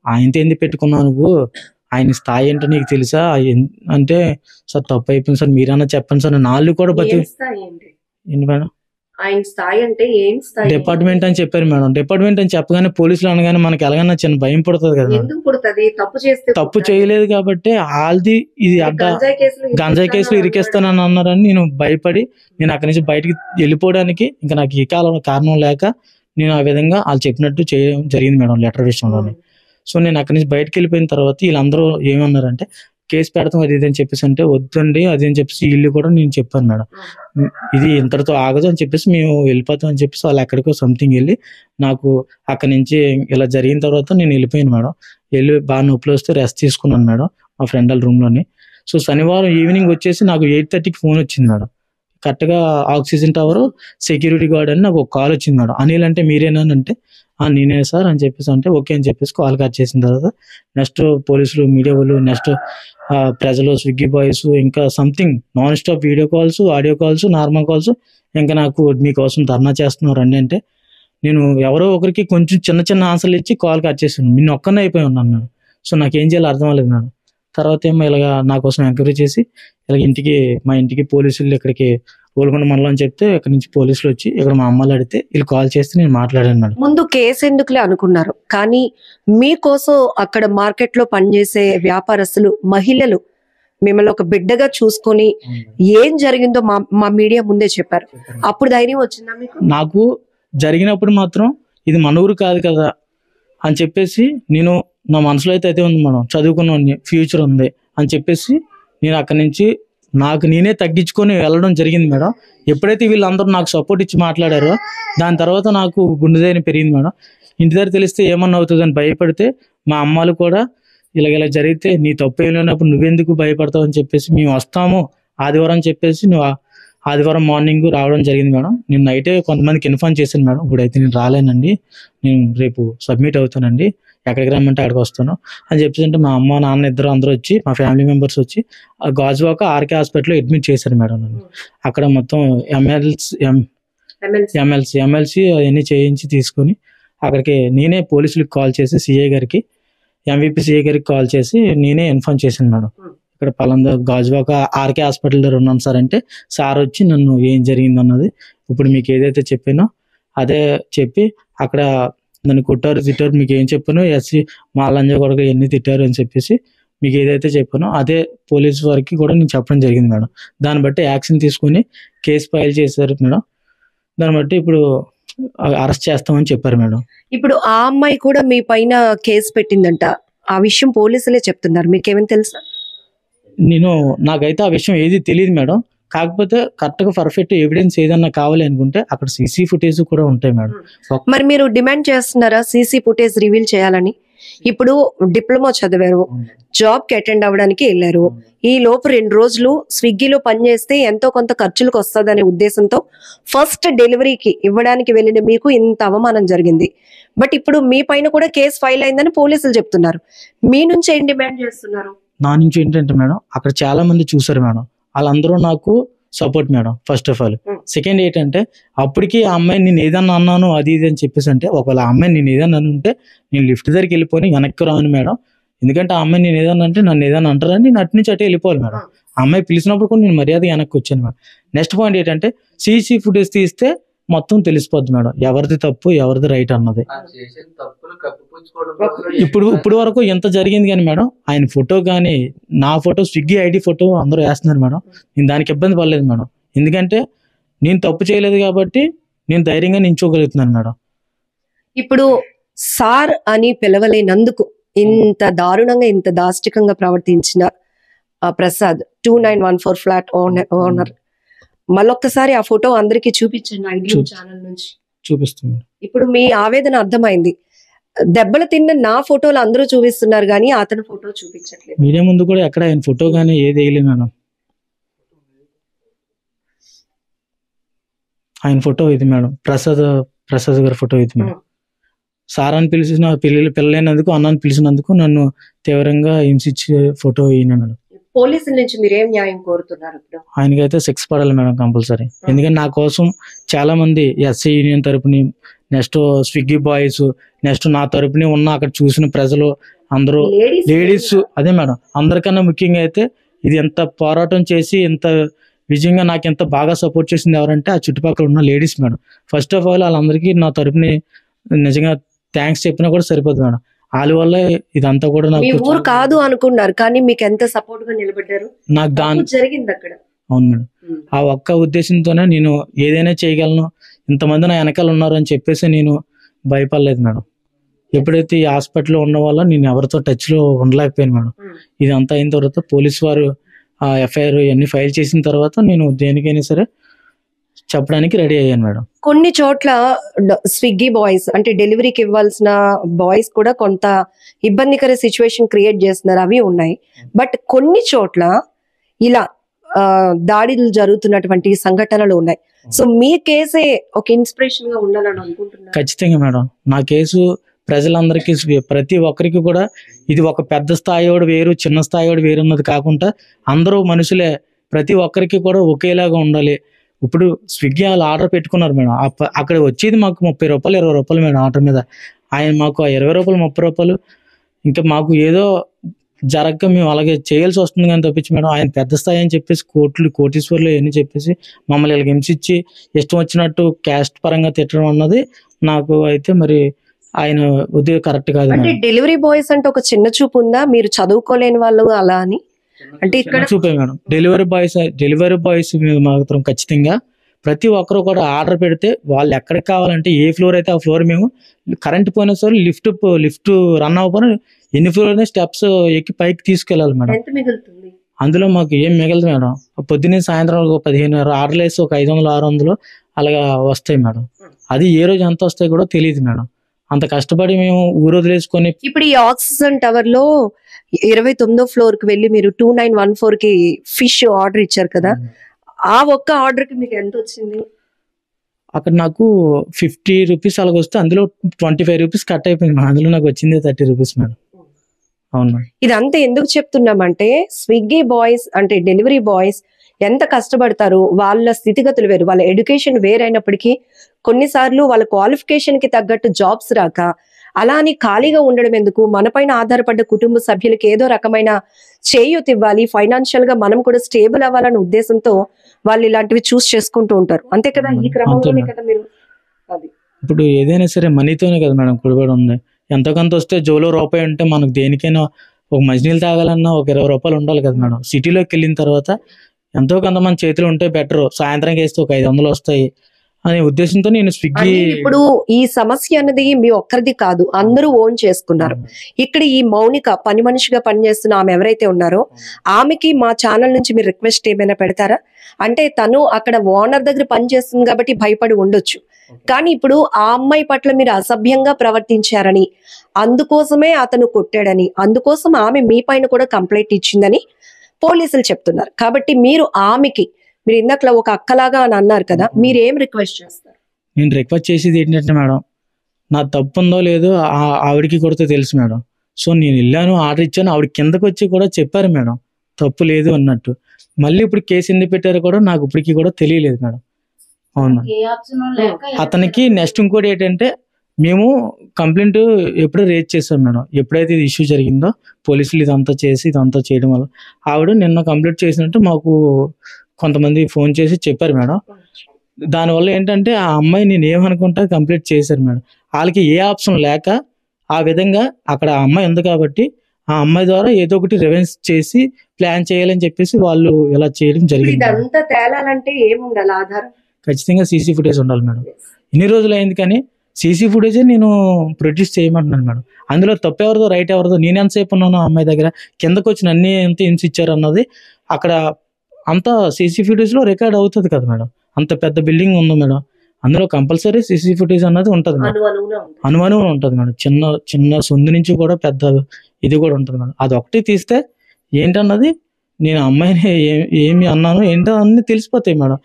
ఆయనతో ఎందుకు పెట్టుకున్నావు నువ్వు, ఆయన స్థాయి ఏంటో నీకు తెలుసా అంటే, సార్ తప్పు అయిపోయింది సార్, మీరన్నా చెప్పండి సార్. నాళ్ళు కూడా ఏంటి మేడం, ఆయన స్థాయి అంటే ఏం స్థాయి? డిపార్ట్మెంట్ అని చెప్పారు మేడం. డిపార్ట్మెంట్ అని చెప్పగానే పోలీసులు అనగానే మనకి ఎలాగైనా చిన్న భయం పడుతుంది కదా. ఎందుకు పుడుతుంది? తప్పు చేయలేదు కాబట్టి వాళ్ళది ఇది అడ్డ గంజాయి కేసులు ఇరికేస్తానని అన్నారని నేను భయపడి నేను అక్కడి నుంచి బయటికి వెళ్ళిపోవడానికి ఇంకా నాకు ఈ కారణం లేక నేను ఆ విధంగా వాళ్ళు చెప్పినట్టు చేయడం జరిగింది మేడం లెటర్ విషయంలోనే. సో నేను అక్కడి నుంచి బయటకు వెళ్ళిపోయిన తర్వాత వీళ్ళందరూ ఏమన్నారంటే కేసు పెడతాం అది ఇది అని చెప్పేసి అంటే వద్దండి అది అని చెప్పేసి వీళ్ళు కూడా నేను చెప్పాను మేడం, ఇది ఇంతటితో ఆగదు అని చెప్పేసి మేము వెళ్ళిపోతాం అని చెప్పేసి వాళ్ళు ఎక్కడికో సంథింగ్ వెళ్ళి నాకు అక్కడి నుంచి ఇలా జరిగిన తర్వాత నేను వెళ్ళిపోయాను మేడం. వెళ్ళి బాగా నొప్పులు వస్తే రెస్ట్ తీసుకున్నాను మేడం మా ఫ్రెండ్ వాళ్ళ రూమ్లోని. సో శనివారం ఈవినింగ్ వచ్చేసి నాకు 8:30కి ఫోన్ వచ్చింది మేడం. కరెక్ట్గా ఆక్సిజన్ టవర్ సెక్యూరిటీ గార్డ్ అని నాకు ఒక కాల్ వచ్చింది మేడం. అనిల్ అంటే మీరేనా అంటే నేనే సార్ అని చెప్పేసి అంటే ఓకే అని చెప్పేసి కాల్ కట్ చేసిన తర్వాత నెక్స్ట్ పోలీసులు, మీడియా వాళ్ళు, నెక్స్ట్ ప్రజలు, స్విగ్గీ బాయ్స్, ఇంకా something non stop video calls, audio calls, normal calls, ఇంకా నాకు మీకోసం ధర్నా చేస్తున్నారు అండి అంటే నేను ఎవరో ఒకరికి కొంచెం చిన్న చిన్న ఆన్సర్లు ఇచ్చి కాల్ కట్ చేసాను. నిన్ను ఒక్కనే అయిపోయి ఉన్నాను మేడం. సో నాకేం చేయాలో అర్థం అవ్వలేదు మేడం. తర్వాత ఏమో ఇలాగ నా కోసం ఎంక్వైరీ చేసి ఇలాగ మా ఇంటికి పోలీసులు ఇక్కడికి గోల్కొండ మండలం అని చెప్తే ఇక్కడ నుంచి పోలీసులు వచ్చి ఇక్కడ మా అమ్మలు అడిగితే వీళ్ళు కాల్ చేస్తే నేను మాట్లాడాను మేడం. ముందు కేసు ఎందుకులే అనుకున్నారు, కానీ మీకోసం అక్కడ మార్కెట్ లో పనిచేసే వ్యాపారస్తులు, మహిళలు మిమ్మల్ని ఒక బిడ్డగా చూసుకొని ఏం జరిగిందో మా మీడియా ముందే చెప్పారు. అప్పుడు ధైర్యం వచ్చిందా మీకు? నాకు జరిగినప్పుడు మాత్రం ఇది మన ఊరు కాదు కదా అని చెప్పేసి నేను నా మనసులో అయితే ఉంది మేడం, చదువుకున్న ఫ్యూచర్ ఉంది అని చెప్పేసి నేను అక్కడి నుంచి నాకు నేనే తగ్గించుకొని వెళ్ళడం జరిగింది మేడం. ఎప్పుడైతే వీళ్ళందరూ నాకు సపోర్ట్ ఇచ్చి మాట్లాడారో దాని తర్వాత నాకు గుండె ధైర్యం పెరిగింది మేడం. ఇంటి దగ్గర తెలిస్తే ఏమన్నా అవుతుందని భయపడితే మా అమ్మాలు కూడా ఇలా జరిగితే నీ తప్పు ఏం లేనప్పుడు నువ్వెందుకు భయపడతావు అని చెప్పేసి మేము వస్తాము ఆదివారం అని చెప్పేసి నువ్వు ఆదివారం మార్నింగ్ రావడం జరిగింది మేడం. నేను నైటే కొంతమందికి ఇన్ఫార్మ్ చేశాను మేడం, ఇప్పుడైతే నేను రాలేనండి, నేను రేపు సబ్మిట్ అవుతానండి, ఎక్కడికి రమ్మంటే అక్కడికి వస్తాను అని చెప్పేసి అంటే మా అమ్మ నాన్న ఇద్దరు అందరూ వచ్చి మా ఫ్యామిలీ మెంబర్స్ వచ్చి గాజువాక ఆర్కే హాస్పిటల్లో అడ్మిట్ చేశారు మేడం నన్ను. అక్కడ మొత్తం ఎమ్మెల్సీ అవన్నీ చేయించి తీసుకొని అక్కడికి నేనే పోలీసులకు కాల్ చేసి సిఐ గారికి, ఎంవిపి సిఐ గారికి కాల్ చేసి నేనే ఇన్ఫార్మ్ చేశాను మేడం. ఇక్కడ పలానా గాజువాక ఆర్కే హాస్పిటల్ దగ్గర ఉన్నాను సార్ అంటే సార్ వచ్చి నన్ను ఏం జరిగింది అన్నది ఇప్పుడు మీకు ఏదైతే చెప్పానో అదే చెప్పి అక్కడ నన్ను కొట్టారు, తిట్టారు, మీకు ఏం చెప్పానో ఎస్సీ మా లంజా కొడుకు ఎన్ని తిట్టారు అని చెప్పేసి మీకు ఏదైతే చెప్పానో అదే పోలీస్ వారికి కూడా నేను చెప్పడం జరిగింది మేడం. దాన్ని బట్టి యాక్షన్ తీసుకొని కేసు ఫైల్ చేశారు మేడం. దాన్ని బట్టి ఇప్పుడు అరెస్ట్ చేస్తామని చెప్పారు మేడం. ఇప్పుడు ఆ అమ్మాయి కూడా మీ పైన కేసు పెట్టిందంట, ఆ విషయం పోలీసులే చెప్తున్నారు, మీకేమైనా తెలుసా? నాకైతే ఆ విషయం ఏది తెలియదు మేడం. కాకపోతే కరెక్ట్ గా పర్ఫెక్ట్ ఎవిడెన్స్ ఏదన్నా కావాలి అనుకుంటే అక్కడ సీసీ ఫుటేజ్ కూడా ఉంటాయి మేడం. మరి మీరు డిమాండ్ చేస్తున్నారా సీసీ ఫుటేజ్ రివీల్ చేయాలని? ఇప్పుడు డిప్లొమా చదివారు, జాబ్ కి అటెండ్ అవ్వడానికి వెళ్ళారు, ఈ లోపు 2 రోజులు స్విగ్గీలో పనిచేస్తే ఎంతో కొంత ఖర్చులకు వస్తుందనే ఉద్దేశంతో ఫస్ట్ డెలివరీకి ఇవ్వడానికి వెళ్ళిన మీకు ఇంత అవమానం జరిగింది. బట్ ఇప్పుడు మీ పైన కూడా కేసు ఫైల్ అయిందని పోలీసులు చెప్తున్నారు, మీ నుంచి ఏం డిమాండ్ చేస్తున్నారు? నా నుంచి ఏంటంటే మేడం అక్కడ చాలా మంది చూసారు మేడం, వాళ్ళందరూ నాకు support madam first of all. Second ఏంటంటే అప్పటికి ఆ అమ్మాయి నేను ఏదన్నా అన్నాను అది ఇది అని చెప్పేసి అంటే ఒకవేళ ఆ అమ్మాయి నేను ఏదన్నా అనుంటే నేను లిఫ్ట్ దగ్గరికి వెళ్ళిపోయి వెనక్కి రాను మేడం. ఎందుకంటే ఆ అమ్మాయి నేను ఏదన్నా అంటే నన్ను ఏదన్నా అంటారని నేను అటు నుంచి అటే వెళ్ళిపోవాలి మేడం. ఆ అమ్మాయి పిలిచినప్పుడు కూడా నేను మర్యాద వెనక్కి వచ్చాను మేడం. నెక్స్ట్ పాయింట్ ఏంటంటే సీసీ ఫుటేజ్ తీస్తే మొత్తం తెలిసిపోద్ది మేడం ఎవరిది తప్పు ఎవరిది రైట్ అన్నది. ఇప్పుడు వరకు ఎంత జరిగింది కానీ మేడం ఆయన ఫోటో కానీ నా ఫోటో స్విగ్గీ ఐడి ఫోటో అందరూ వేస్తున్నారు మేడం. నేను దానికి ఇబ్బంది పడలేదు మేడం, ఎందుకంటే నేను తప్పు చేయలేదు కాబట్టి నేను ధైర్యంగా నించోగలుగుతున్నాను మేడం. ఇప్పుడు సార్ అని పిలవలేనందుకు ఇంత దారుణంగా ఇంత దాష్టికంగా ప్రవర్తించిన ప్రసాద్ 2914 ఫ్లాట్ ఓనర్ మళ్ళొక్కసారి ఆ ఫోటో అందరికి చూపించండి ఐడియా ఛానల్ నుంచి. చూపిస్తుంది. ఇప్పుడు మీ ఆవేదన అర్థమైంది, దెబ్బలు తిన్న నా ఫోటోలు అందరూ చూపిస్తున్నారు కానీ అతని ఫోటో చూపించట్లేదు. మీడియా ముందు కూడా ఎక్కడ ఆయన ఫోటో కానీ ఏది వేయలేదు మేడం. ఆయన ఫోటో ఇది మేడం, ప్రసాద్ గారి ఫోటో ఇది మేడం. సార్ అని పిలిచిన పిల్లలైనందుకు అన్నాన్ని పిలిచినందుకు నన్ను తీవ్రంగా హింసించే ఫోటో ఈయన మేడం. పోలీసుల నుంచి మీరేం న్యాయం కోరుతున్నారు ఇప్పుడు? ఆయనకైతే శిక్ష పడాలి మేడం కంపల్సరీ. ఎందుకంటే నా కోసం చాలా మంది ఎస్సీ యూనియన్ తరపుని, నెక్స్ట్ స్విగ్గీ బాయ్స్, నెక్స్ట్ నా తరపుని ఉన్న అక్కడ చూసిన ప్రజలు అందరూ, లేడీస్, అదే మేడం అందరికన్నా ముఖ్యంగా అయితే ఇది ఎంత పోరాటం చేసి ఇంత విజయంగా నాకు ఎంత బాగా సపోర్ట్ చేసింది ఎవరంటే ఆ చుట్టుపక్కల ఉన్న ladies madam. First of all వాళ్ళందరికీ నా తరపుని నిజంగా థ్యాంక్స్ చెప్పినా కూడా సరిపోదు మేడం. వాళ్ళ వల్ల ఇదంతా కూడా నాకు ఊరు కాదు అనుకున్నారు కానీ మీకు ఎంత సపోర్ట్ గా నిలబడ్డారు. నాకు దాని జరిగింది అక్కడ. అవును మేడం. ఆ ఒక్క ఉద్దేశంతోనే నేను ఏదైనా చేయగలను, ఇంతమంది నా వెనకాల ఉన్నారు అని చెప్పేసి నేను భయపడలేదు మేడం. ఎప్పుడైతే ఈ హాస్పిటల్లో ఉన్న వల్ల నేను ఎవరితో టచ్ లో ఉండలేకపోయాను మేడం. ఇదంతా అయిన తర్వాత పోలీసు వారు ఆ ఎఫ్ఐఆర్ ఇవన్నీ ఫైల్ చేసిన తర్వాత నేను దేనికైనా సరే చెప్పడానికి రెడీ అయ్యాను మేడం. కొన్ని చోట్ల స్విగ్గీ బాయ్స్ అంటే డెలివరీకి ఇవ్వాల్సిన బాయ్స్ కూడా కొంత ఇబ్బందికర సిచ్యువేషన్ క్రియేట్ చేస్తున్నారు, అవి ఉన్నాయి. బట్ కొన్ని చోట్ల ఇలా దాడులు జరుగుతున్నటువంటి సంఘటనలు ఉన్నాయి. సో మీ కేసే ఒక ఇన్స్పిరేషన్ గా ఉండాలని అనుకుంటున్నాను. ఖచ్చితంగా మేడం. నా కేసు ప్రజలందరికీ, ప్రతి ఒక్కరికి కూడా ఇది ఒక పెద్ద స్థాయివాడు వేరు, చిన్న స్థాయివాడు వేరు అన్నది కాకుండా అందరూ మనుషులే, ప్రతి ఒక్కరికి కూడా ఒకేలాగా ఉండాలి. ఇప్పుడు స్విగ్గీ వాళ్ళు ఆర్డర్ పెట్టుకున్నారు మేడం. అక్కడ వచ్చేది మాకు 30 రూపాయలు 20 రూపాయలు మేడం ఆర్డర్ మీద. ఆయన మాకు 20 రూపాయలు 30 రూపాయలు ఇంకా మాకు ఏదో జరగక మేము అలాగే చేయాల్సి వస్తుంది కానీ తప్పించి మేడం ఆయన పెద్ద స్థాయి అని చెప్పేసి కోటీశ్వర్లు ఇవన్నీ చెప్పేసి మమ్మల్ని వీళ్ళకి హింసించి ఇష్టం వచ్చినట్టు క్యాస్ట్ పరంగా తిట్టడం అన్నది నాకు అయితే మరి ఆయన ఉద్యోగం కరెక్ట్ కాదు. అంటే డెలివరీ బాయ్స్ అంటే ఒక చిన్న చూపు ఉందా, మీరు చదువుకోలేని వాళ్ళు అలా అని? అంటే ఇక్కడ చూపే మేడం. డెలివరీ బాయ్స్ మీద మాత్రం ఖచ్చితంగా ప్రతి ఒక్కరు కూడా ఆర్డర్ పెడితే వాళ్ళు ఎక్కడికి కావాలంటే ఏ ఫ్లోర్ అయితే ఆ ఫ్లోర్ మేము కరెంట్ పోయినా సరే లిఫ్ట్ రన్ అవ్వకపోయినా ఎన్ని ఫ్లోర్ అయినా స్టెప్స్ ఎక్కి పైకి తీసుకెళ్ళాలి మేడం. అందులో మాకు ఏం మిగలదు మేడం. పొద్దున్నే సాయంత్రం 15 ఆర్డర్లు వేసి ఒక 500 600 అలాగా వస్తాయి మేడం. అది ఏ రోజు ఎంత వస్తాయి కూడా తెలియదు మేడం. అంత కష్టపడి మేము ఊరు వదిలేసుకొని ఇప్పుడు ఈ ఆక్సిజన్ టవర్ లో 29వ ఫ్లోర్ కి వెళ్ళి మీరు 2914 కి ఫిష్ ఆర్డర్ ఇచ్చారు కదా, ఆ ఒక్క ఆర్డర్ కి మీకు ఎంత వచ్చింది? అక్కడ నాకు 50 రూపీస్ అలాగ వస్తే అందులో 25 రూపీస్ కట్ అయిపోయింది మేడం. అందులో నాకు వచ్చింది 30 రూపీస్ మేడం. అవును. ఇదంతా ఎందుకు చెప్తున్నామంటే స్విగ్గీ బాయ్స్ అంటే డెలివరీ బాయ్స్ ఎంత కష్టపడతారు, వాళ్ళ స్థితిగతులు వేరు, వాళ్ళ ఎడ్యుకేషన్ వేరైనప్పటికీ కొన్నిసార్లు వాళ్ళ క్వాలిఫికేషన్ కి తగ్గట్టు జాబ్స్ రాక అలా అని ఖాళీగా ఉండడం ఎందుకు, మనపైన ఆధారపడ్డ కుటుంబ సభ్యులకి ఏదో రకమైన చేయూత ఇవ్వాలి, ఫైనాన్షియల్ గా మనం కూడా స్టేబుల్ అవ్వాలనే ఉద్దేశంతో వాళ్ళు ఇలాంటివి చూస్ చేసుకుంటూ ఉంటారు. అంతే కదా, ఈ క్రమంలోనే కదా మీరు అది. ఇప్పుడు ఏదైనా సరే మనీతోనే కదా మేడం కుడిపడి ఉంది. ఎంతో కొంత వస్తే జోలో రూపాయి ఉంటే మనకు దేనికైనా ఒక మంచినీళ్ళు తాగాలన్నా ఒక 20 రూపాయలు ఉండాలి కదా మేడం. సిటీలోకి వెళ్ళిన తర్వాత ఎంతో కొంత మన చేతిలో ఉంటే బెటర్, సాయంత్రం వేస్తే ఒక 500 వస్తాయి అనే ఉద్దేశంతో నేను స్విగ్గీ. ఇప్పుడు ఈ సమస్య అనేది మీ ఒక్కరిది కాదు, అందరూ ఓన్ చేసుకున్నారు. ఇక్కడ ఈ మౌనిక పని మనిషిగా పనిచేస్తున్న ఆమె ఎవరైతే ఉన్నారో ఆమెకి మా ఛానల్ నుంచి మీరు రిక్వెస్ట్ ఏమైనా పెడతారా? అంటే తను అక్కడ ఓనర్ దగ్గర పనిచేస్తుంది కాబట్టి భయపడి ఉండొచ్చు, కానీ ఇప్పుడు ఆ అమ్మాయి పట్ల మీరు అసభ్యంగా ప్రవర్తించారని, అందుకోసమే అతను కొట్టాడని, అందుకోసం ఆమె మీ పైన కూడా కంప్లైంట్ ఇచ్చిందని పోలీసులు చెప్తున్నారు. కాబట్టి మీరు ఆమెకి, మీరు ఇందాక ఒక అక్కలాగా అని అన్నారు కదా, మీరు ఏం రిక్వెస్ట్ చేస్తారు? నేను రిక్వెస్ట్ చేసేది ఏంటంటే మేడం, నా తప్పు ఉందో లేదో ఆవిడకి కూడా తెలుసు మేడం. సో నేను వెళ్ళాను, ఆర్డర్ ఇచ్చాను, ఆవిడ కిందకు వచ్చి కూడా చెప్పారు మేడం తప్పు లేదు అన్నట్టు. మళ్ళీ ఇప్పుడు కేసు ఎందుకు పెట్టారో కూడా నాకు ఇప్పటికీ కూడా తెలియలేదు మేడం. అవును. అతనికి నెక్స్ట్ ఇంకోటి ఏంటంటే మేము కంప్లైంట్ ఎప్పుడో రేజ్ చేసాం మేడం. ఎప్పుడైతే ఇది ఇష్యూ జరిగిందో పోలీసులు ఇదంతా చేయడం వల్ల ఆవిడ నిన్న కంప్లైంట్ చేసినట్టు మాకు కొంతమంది ఫోన్ చేసి చెప్పారు మేడం. దానివల్ల ఏంటంటే ఆ అమ్మాయి నేను ఏమనుకుంటా కంప్లీట్ చేశారు మేడం. వాళ్ళకి ఏ ఆప్షన్ లేక ఆ విధంగా అక్కడ ఆ అమ్మాయి ఉంది కాబట్టి ఆ అమ్మాయి ద్వారా ఏదో ఒకటి రివెన్స్ చేసి ప్లాన్ చేయాలని చెప్పేసి వాళ్ళు ఇలా చేయడం జరిగింది. ఖచ్చితంగా సీసీ ఫుటేజ్ ఉండాలి మేడం. ఇన్ని రోజులు అయింది కానీ సీసీ ఫుటేజే నేను ప్రొడ్యూస్ చేయమంటున్నాను మేడం. అందులో తప్పు ఎవరిదో రైట్ ఎవరిదో, నేను ఎంతసేపు ఉన్నాను ఆ అమ్మాయి దగ్గర, కిందకు వచ్చి అన్ని ఎంత హింస ఇచ్చారు అన్నది అక్కడ అంతా సీసీ ఫుటేజ్ లో రికార్డ్ అవుతుంది కదా మేడం. అంత పెద్ద బిల్డింగ్ ఉంది మేడం, అందులో కంపల్సరీ సీసీ ఫుటేజ్ అన్నది ఉంటుంది మేడం. అనుమానం ఉంటుంది మేడం. చిన్న సొందు నుంచి కూడా పెద్ద ఇది కూడా ఉంటుంది మేడం. అది ఒకటి తీస్తే ఏంటన్నది నేను అమ్మాయిని ఏమి అన్నాను ఏంటో అన్ని తెలిసిపోతాయి మేడం.